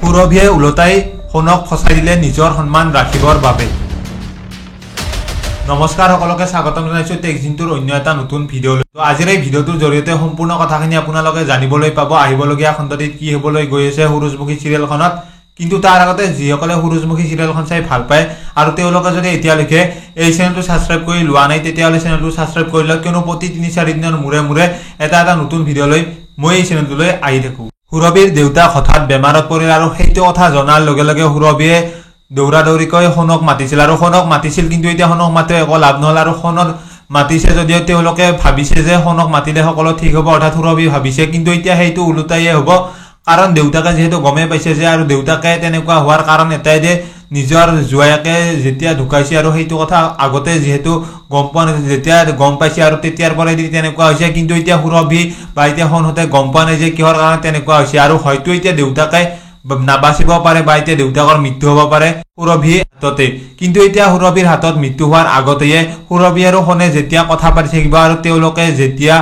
সুৰভিয়ে উলটাই সোণক ফচাই দিলে নিজৰ সন্মান ৰাখিবৰ বাবে। নমস্কাৰ সকলোকে স্বাগতম জনাইছো টেকজিনটোৰ অন্য এটা নতুন ভিডিঅ'লৈ। তো আজিৰ এই ভিডিঅ'টোৰ জৰিয়তে সম্পূৰ্ণ কথাখিনি আপোনালোকে জানিবলৈ পাব আহিবলগীয়া খণ্ডটিত কি হ'বলৈ গৈ আছে সূৰুযমুখী চিৰিয়েলখনত। কিন্তু তাৰ আগতে যিসকলে সূৰুযমুখী চিৰিয়েলখন চাই ভাল পায় আৰু তেওঁলোকে যদি এতিয়ালৈকে এই চেনেলটো সাবস্ক্ৰাইব কৰি লোৱা নাই তেতিয়াহ'লে চেনেলটো সাবস্ক্ৰাইব কৰি লওক, কিয়নো প্ৰতি ৩-৪ দিনৰ মূৰে এটা নতুন ভিডিঅ' লৈ মই এই চেনেলটোলৈ আহি থাকো। সুৰভিৰ দেউতাক হঠাৎ বেমাৰত পৰিল আৰু সেইটো কথা জনাৰ লগে লগে সুৰভিয়ে দৌৰা-দৌৰিকৈ সোণক মাতিছিল আৰু সোণক মাতিছিল, কিন্তু এতিয়া সোণক মাতে একো লাভ নহল আৰু সোণক মাতিছে যদিও তেওঁলোকে ভাবিছে যে সোণক মাতিলে সকলো ঠিক হ'ব, অৰ্থাৎ সুৰভি ভাবিছে, কিন্তু এতিয়া সেইটো ওলোটাইয়ে হ'ব। কাৰণ দেউতাকে যিহেতু গমে পাইছে যে আৰু দেউতাকে তেনেকুৱা হোৱাৰ কাৰণ এটাই যে নিজৰ জোৱাইকে যেতিয়া ঢুকাইছে আৰু সেইটো কথা আগতে যিহেতু গম পোৱা নাছিল, যেতিয়া গম পাইছে আৰু তেতিয়াৰ পৰাই তেনেকুৱা হৈছে। কিন্তু এতিয়া সুৰভি বা এতিয়া সোণহঁতে গম পোৱা নাই যে কিহৰ কাৰণে তেনেকুৱা হৈছে আৰু হয়তো এতিয়া দেউতাকে নাবাচিব পাৰে বা এতিয়া দেউতাকৰ মৃত্যু হ'ব পাৰে সুৰভিৰ হাততে। কিন্তু এতিয়া সুৰভিৰ হাতত মৃত্যু হোৱাৰ আগতেয়ে সুৰভি আৰু সোণে যেতিয়া কথা পাতি থাকিব আৰু তেওঁলোকে যেতিয়া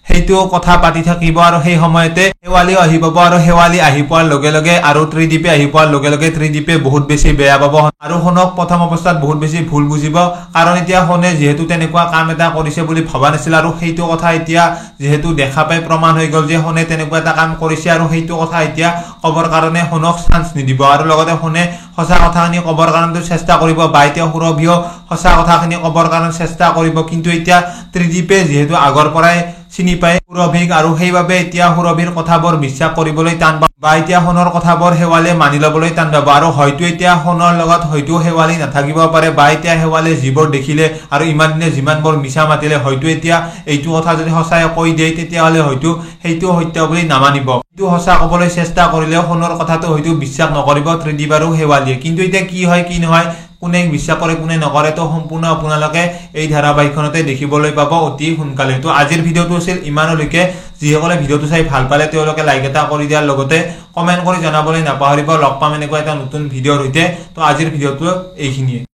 সেইটো কথা পাতি থাকিব আৰু সেই সময়তে শেৱালিও আহি পাব আৰু শেৱালি আহি পোৱাৰ লগে লগে আৰু ত্ৰিদীপে আহি পোৱাৰ লগে লগে ত্ৰিদীপে বহুত বেছি বেয়া পাব আৰু সোণক প্ৰথম অৱস্থাত বহুত বেছি ভুল বুজিব। কাৰণ এতিয়া সোণে যিহেতু তেনেকুৱা কাম এটা কৰিছে বুলি ভবা নাছিল আৰু সেইটো কথা এতিয়া যিহেতু দেখা পাই প্ৰমাণ হৈ গ'ল যে সোণে তেনেকুৱা এটা কাম কৰিছে আৰু সেইটো কথা এতিয়া ক'বৰ কাৰণে সোণক চান্স নিদিব আৰু লগতে সোণে সঁচা কথাখিনি ক'বৰ কাৰণে চেষ্টা কৰিব বা এতিয়া সুৰভিও সঁচা কথাখিনি ক'বৰ কাৰণে চেষ্টা কৰিব। কিন্তু এতিয়া ত্ৰিদীপে যিহেতু আগৰ পৰাই চিনি পায় সুৰভিক আৰু সেইবাবে এতিয়া সুৰভিৰ কথাবোৰ বিশ্বাস কৰিবলৈ টান পাব বা এতিয়া সোণৰ কথাবোৰ শেৱালিয়ে মানি ল'বলৈ টান পাব আৰু হয়তো এতিয়া সোণৰ লগত হয়তো শেৱালি নাথাকিব পাৰে বা এতিয়া শেৱালিয়ে যিবোৰ দেখিলে আৰু ইমান দিনে যিমানবোৰ মিছা মাতিলে হয়তো এতিয়া এইটো কথা যদি সঁচাই কৈ দিয়ে তেতিয়াহ'লে হয়তো সেইটো সত্য বুলি নামানিব। কিন্তু সঁচা ক'বলৈ চেষ্টা কৰিলেও সোণৰ কথাটো হয়তো বিশ্বাস নকৰিব ত্ৰিদীপ আৰু শেৱালিয়ে। কিন্তু এতিয়া কি হয় কি নহয়, কোনে বিশ্বাস কৰে কোনে নকৰে তো সম্পূৰ্ণ আপোনালোকে এই ধাৰাবাহিকখনতে দেখিবলৈ পাব অতি সোনকালে। তো আজিৰ ভিডিঅ'টো আছিল ইমানলৈকে। যিসকলে ভিডিঅ'টো চাই ভাল পালে তেওঁলোকে লাইক এটা কৰি দিয়াৰ লগতে কমেন্ট কৰি জনাবলৈ নাপাহৰিব। লগ পাম এনেকুৱা এটা নতুন ভিডিঅ'ৰ সৈতে। তো আজিৰ ভিডিঅ'টো এইখিনিয়ে।